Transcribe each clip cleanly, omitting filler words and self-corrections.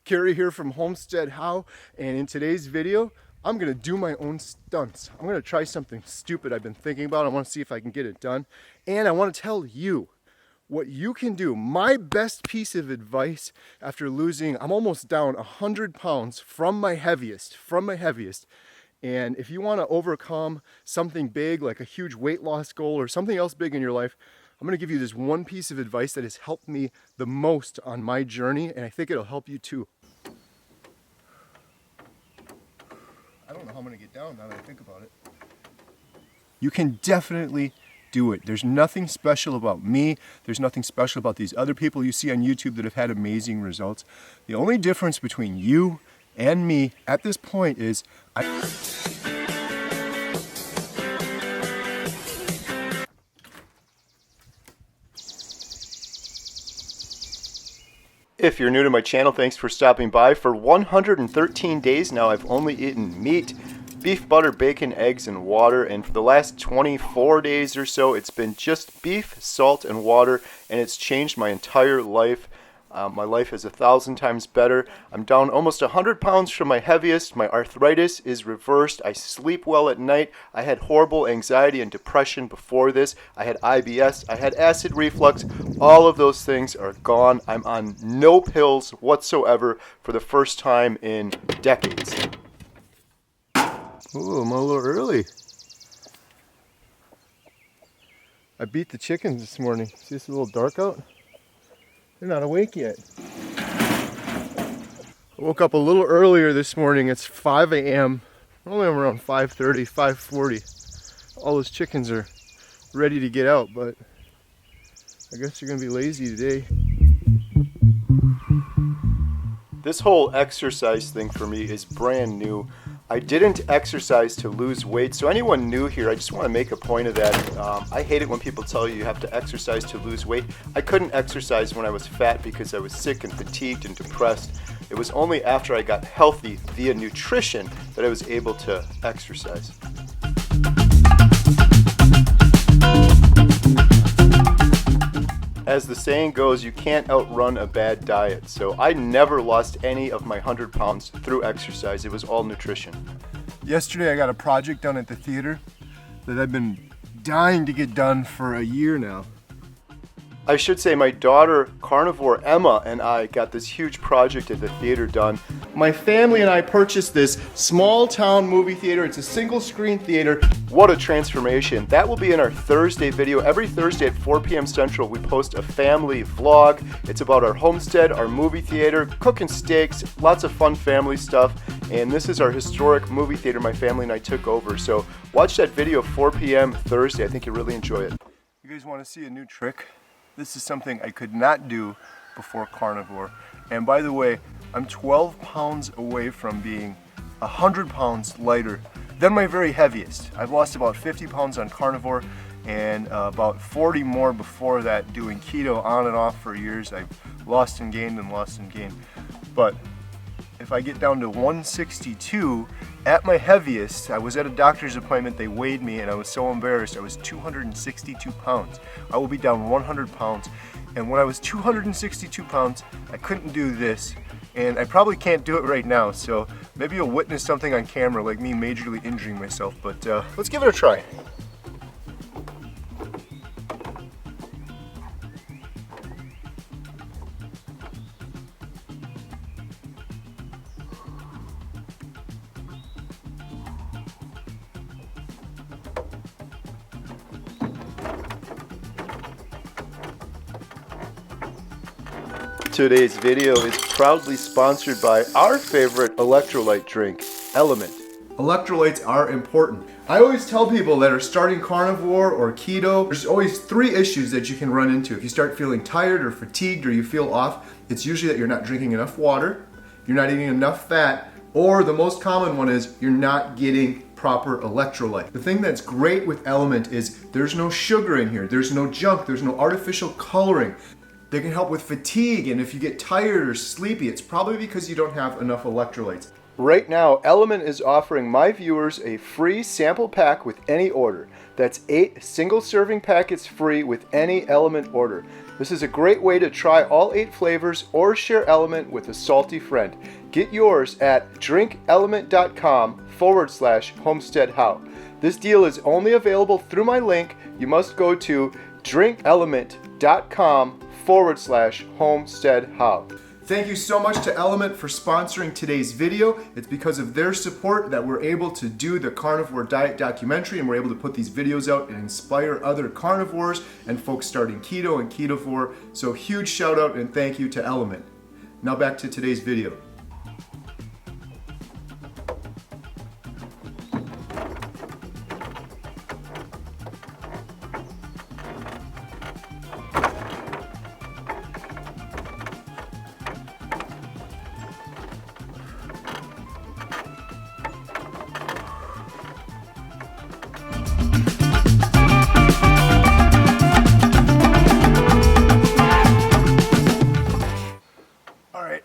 Gary here from Homestead How, and in today's video, I'm gonna do my own stunts. I'm gonna try something stupid I've been thinking about. I wanna see if I can get it done. And I wanna tell you what you can do. My best piece of advice after losing, I'm almost down 100 pounds from my heaviest. And if you wanna overcome something big, like a huge weight loss goal or something else big in your life, I'm gonna give you this one piece of advice that has helped me the most on my journey, and I think it'll help you too. I don't know how I'm gonna get down now that I think about it. You can definitely do it. There's nothing special about me. There's nothing special about these other people you see on YouTube that have had amazing results. The only difference between you and me at this point is If you're new to my channel, thanks for stopping by. For 113 days now, I've only eaten meat, beef, butter, bacon, eggs, and water. And for the last 24 days or so, it's been just beef, salt, and water. And it's changed my entire life. My life is 1,000 times better. I'm down almost 100 pounds from my heaviest. My arthritis is reversed. I sleep well at night. I had horrible anxiety and depression before this. I had IBS. I had acid reflux. All of those things are gone. I'm on no pills whatsoever for the first time in decades. Ooh, I'm a little early. I beat the chickens this morning. See, it's a little dark out. They're not awake yet. I woke up a little earlier this morning. It's 5 a.m. Normally I'm around 5:30, 5:40. All those chickens are ready to get out, but I guess they're gonna be lazy today. This whole exercise thing for me is brand new. I didn't exercise to lose weight, so anyone new here, I just want to make a point of that. I hate it when people tell you have to exercise to lose weight. I couldn't exercise when I was fat because I was sick and fatigued and depressed. It was only after I got healthy via nutrition that I was able to exercise. As the saying goes, you can't outrun a bad diet. So I never lost any of my 100 pounds through exercise. It was all nutrition. Yesterday I got a project done at the theater that I've been dying to get done for a year now. I should say my daughter, Carnivore Emma, and I got this huge project at the theater done. My family and I purchased this small town movie theater. It's a single screen theater. What a transformation. That will be in our Thursday video. Every Thursday at 4 p.m. Central, we post a family vlog. It's about our homestead, our movie theater, cooking steaks, lots of fun family stuff. And this is our historic movie theater my family and I took over. So watch that video 4 p.m. Thursday. I think you'll really enjoy it. You guys want to see a new trick? This is something I could not do before carnivore. And by the way, I'm 12 pounds away from being 100 pounds lighter than my very heaviest. I've lost about 50 pounds on carnivore and about 40 more before that doing keto on and off for years. I've lost and gained and lost and gained. But if I get down to 162 at my heaviest, I was at a doctor's appointment, they weighed me and I was so embarrassed. I was 262 pounds. I will be down 100 pounds. And when I was 262 pounds, I couldn't do this. And I probably can't do it right now. So maybe you'll witness something on camera like me majorly injuring myself, but let's give it a try. Today's video is proudly sponsored by our favorite electrolyte drink, Element. Electrolytes are important. I always tell people that are starting carnivore or keto, there's always 3 issues that you can run into. If you start feeling tired or fatigued or you feel off, it's usually that you're not drinking enough water, you're not eating enough fat, or the most common one is you're not getting proper electrolyte. The thing that's great with Element is there's no sugar in here, there's no junk, there's no artificial coloring. They can help with fatigue, and if you get tired or sleepy, it's probably because you don't have enough electrolytes. Right now, Element is offering my viewers a free sample pack with any order. That's 8 single serving packets free with any Element order. This is a great way to try all 8 flavors or share Element with a salty friend. Get yours at drinkelement.com/homesteadhow. This deal is only available through my link. You must go to drinkelement.com/homesteadhow. Thank you so much to Element for sponsoring today's video. It's because of their support that we're able to do the Carnivore Diet documentary, and we're able to put these videos out and inspire other carnivores and folks starting keto and ketovore. So huge shout out and thank you to Element. Now back to today's video.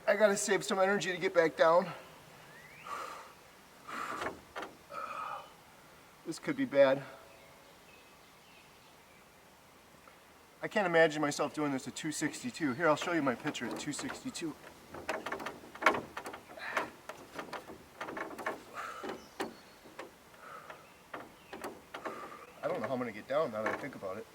I gotta save some energy to get back down. This could be bad. I can't imagine myself doing this at 262. Here, I'll show you my picture at 262. I don't know how I'm gonna get down now that I think about it.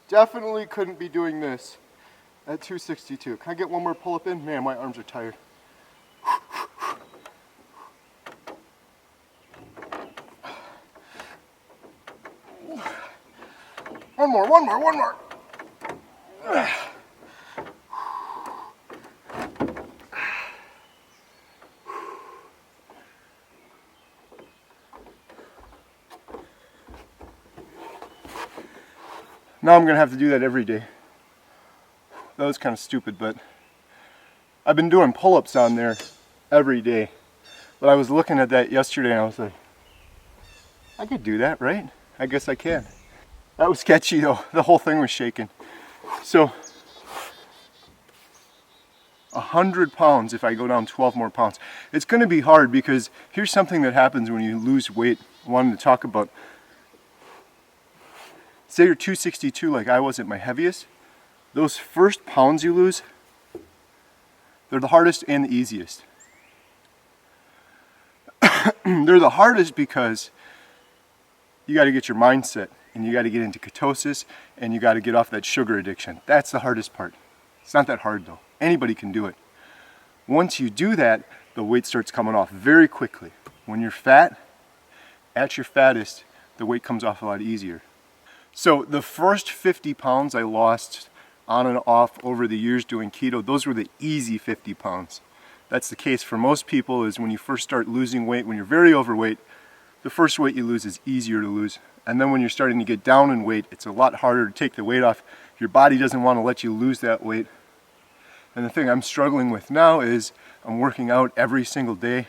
Definitely couldn't be doing this at 262. Can I get one more pull-up in? Man, my arms are tired. One more. Now I'm gonna have to do that every day. That was kind of stupid, but I've been doing pull-ups on there every day. But I was looking at that yesterday and I was like, I could do that, right? I guess I can. That was sketchy though. The whole thing was shaking. So 100 pounds if I go down 12 more pounds. It's gonna be hard because here's something that happens when you lose weight. I wanted to talk about. Say you're 262 like I was at my heaviest, those first pounds you lose, they're the hardest and the easiest. They're the hardest because you got to get your mindset and you got to get into ketosis and you got to get off that sugar addiction. That's the hardest part. It's not that hard though. Anybody can do it. Once you do that, the weight starts coming off very quickly. When you're fat, at your fattest, the weight comes off a lot easier. So the first 50 pounds I lost on and off over the years doing keto, those were the easy 50 pounds. That's the case for most people. Is when you first start losing weight, when you're very overweight, the first weight you lose is easier to lose. And then when you're starting to get down in weight, it's a lot harder to take the weight off. Your body doesn't want to let you lose that weight. And the thing I'm struggling with now is I'm working out every single day.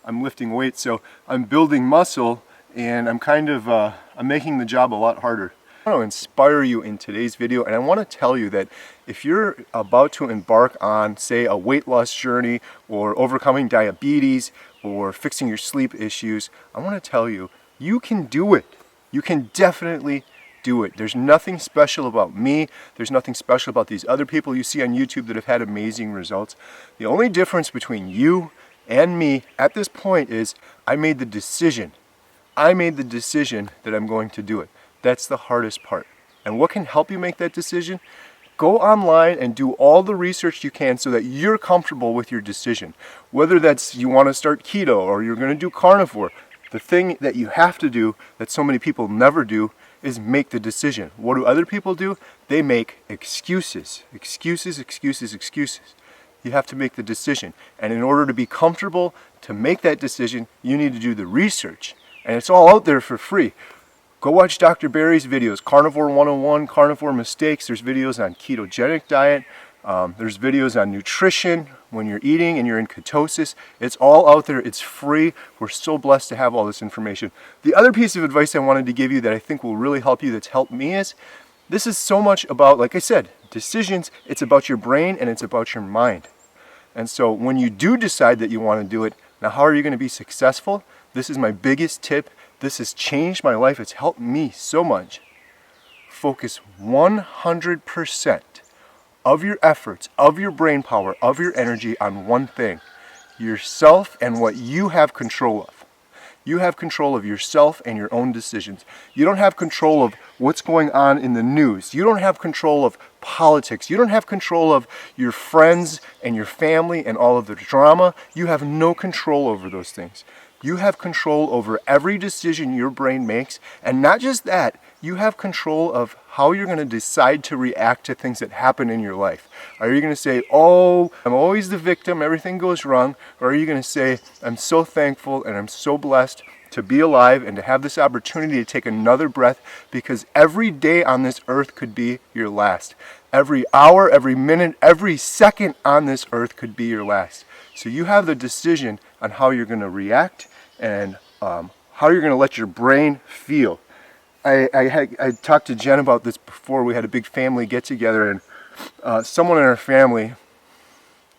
I'm lifting weights, so I'm building muscle. And I'm kind of, I'm making the job a lot harder. I want to inspire you in today's video, and I want to tell you that if you're about to embark on, say, a weight loss journey or overcoming diabetes or fixing your sleep issues, I want to tell you, you can do it. You can definitely do it. There's nothing special about me. There's nothing special about these other people you see on YouTube that have had amazing results. The only difference between you and me at this point is I made the decision that I'm going to do it. That's the hardest part. And what can help you make that decision? Go online and do all the research you can so that you're comfortable with your decision. Whether that's you want to start keto or you're going to do carnivore, the thing that you have to do that so many people never do is make the decision. What do other people do? They make excuses. Excuses. You have to make the decision. And in order to be comfortable to make that decision, you need to do the research. And it's all out there for free. Go watch Dr. Barry's videos, Carnivore 101, Carnivore Mistakes. There's videos on ketogenic diet, There's videos on nutrition, when you're eating and you're in ketosis. It's all out there. It's free. We're so blessed to have all this information. The other piece of advice I wanted to give you that I think will really help you, that's helped me, is this is so much about, like I said, decisions. It's about your brain and it's about your mind. And so when you do decide that you want to do it, now how are you going to be successful? This is my biggest tip. This has changed my life. It's helped me so much. Focus 100% of your efforts, of your brain power, of your energy on one thing: yourself and what you have control of. You have control of yourself and your own decisions. You don't have control of what's going on in the news. You don't have control of politics. You don't have control of your friends and your family and all of the drama. You have no control over those things. You have control over every decision your brain makes, and not just that, you have control of how you're going to decide to react to things that happen in your life. Are you going to say, oh, I'm always the victim, everything goes wrong? Or are you going to say, I'm so thankful and I'm so blessed to be alive and to have this opportunity to take another breath, because every day on this earth could be your last. Every hour, every minute, every second on this earth could be your last. So you have the decision on how you're going to react and how you're going to let your brain feel. I talked to Jen about this before. We had a big family get together, and someone in our family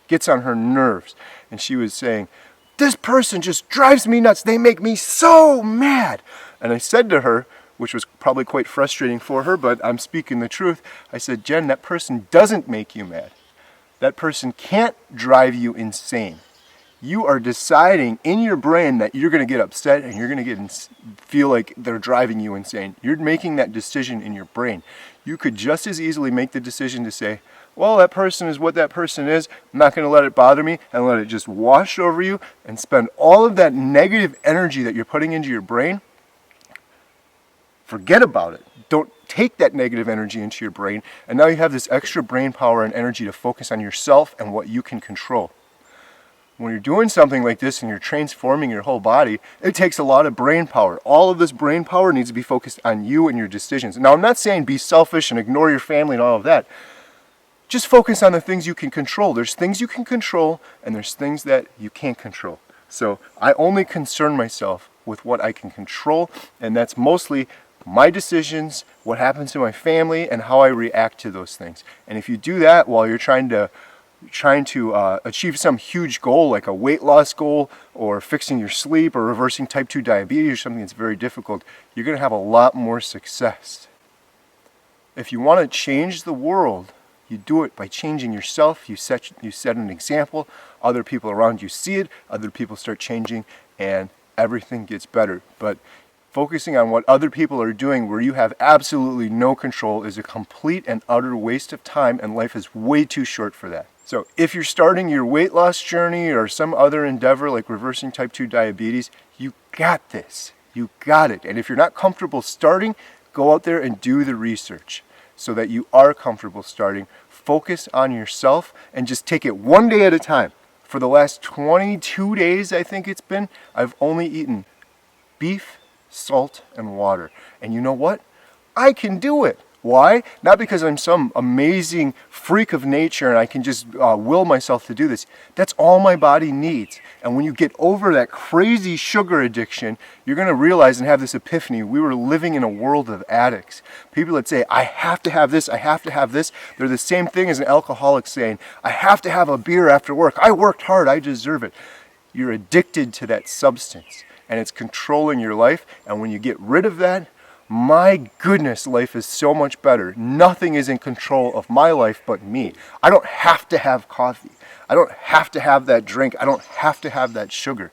gets on her nerves, and she was saying, this person just drives me nuts. They make me so mad. And I said to her, which was probably quite frustrating for her, but I'm speaking the truth. I said, Jen, that person doesn't make you mad. That person can't drive you insane. You are deciding in your brain that you're going to get upset and you're going to feel like they're driving you insane. You're making that decision in your brain. You could just as easily make the decision to say, well, that person is what that person is. I'm not going to let it bother me, and let it just wash over you and spend all of that negative energy that you're putting into your brain. Forget about it. Don't take that negative energy into your brain. And now you have this extra brain power and energy to focus on yourself and what you can control. When you're doing something like this and you're transforming your whole body, it takes a lot of brain power. All of this brain power needs to be focused on you and your decisions. Now, I'm not saying be selfish and ignore your family and all of that. Just focus on the things you can control. There's things you can control and there's things that you can't control. So I only concern myself with what I can control, and that's mostly my decisions, what happens to my family, and how I react to those things. And if you do that while you're trying to achieve some huge goal, like a weight loss goal or fixing your sleep or reversing type 2 diabetes or something that's very difficult, you're going to have a lot more success. If you want to change the world, you do it by changing yourself. You set an example. Other people around you see it. Other people start changing, and everything gets better. But focusing on what other people are doing where you have absolutely no control is a complete and utter waste of time, and life is way too short for that. So if you're starting your weight loss journey or some other endeavor like reversing type 2 diabetes, you got this. You got it. And if you're not comfortable starting, go out there and do the research so that you are comfortable starting. Focus on yourself and just take it one day at a time. For the last 22 days, I think it's been, I've only eaten beef, salt, and water. And you know what? I can do it. Why? Not because I'm some amazing freak of nature and I can just will myself to do this. That's all my body needs. And when you get over that crazy sugar addiction, you're going to realize and have this epiphany. We were living in a world of addicts. People that say, I have to have this, I have to have this. They're the same thing as an alcoholic saying, I have to have a beer after work. I worked hard, I deserve it. You're addicted to that substance and it's controlling your life. And when you get rid of that, my goodness, life is so much better. Nothing is in control of my life but me. I don't have to have coffee. I don't have to have that drink. I don't have to have that sugar.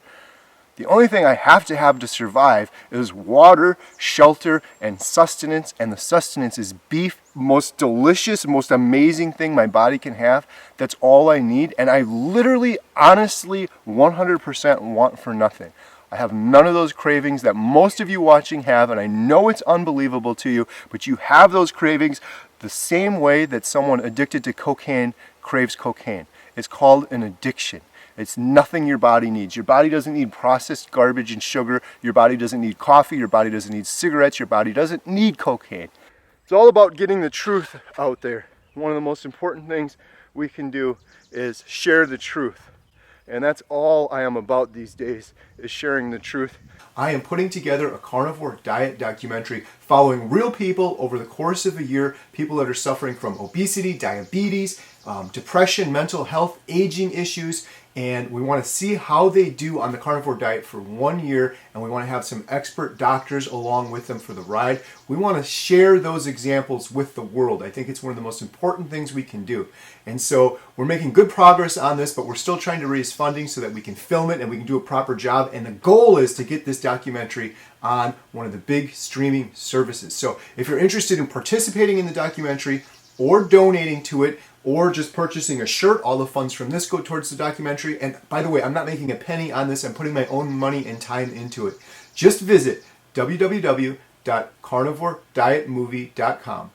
The only thing I have to survive is water, shelter, and sustenance. And the sustenance is beef, most delicious, most amazing thing my body can have. That's all I need. And I literally, honestly, 100% want for nothing. I have none of those cravings that most of you watching have, and I know it's unbelievable to you, but you have those cravings the same way that someone addicted to cocaine craves cocaine. It's called an addiction. It's nothing your body needs. Your body doesn't need processed garbage and sugar. Your body doesn't need coffee. Your body doesn't need cigarettes. Your body doesn't need cocaine. It's all about getting the truth out there. One of the most important things we can do is share the truth. And that's all I am about these days, is sharing the truth. I am putting together a carnivore diet documentary following real people over the course of a year, people that are suffering from obesity, diabetes, depression, mental health, aging issues, and we want to see how they do on the carnivore diet for 1 year, and we want to have some expert doctors along with them for the ride. We want to share those examples with the world. I think it's one of the most important things we can do. And so we're making good progress on this, but we're still trying to raise funding so that we can film it and we can do a proper job. And the goal is to get this documentary on one of the big streaming services. So if you're interested in participating in the documentary or donating to it, or just purchasing a shirt, all the funds from this go towards the documentary. And by the way, I'm not making a penny on this. I'm putting my own money and time into it. Just visit www.carnivoredietmovie.com.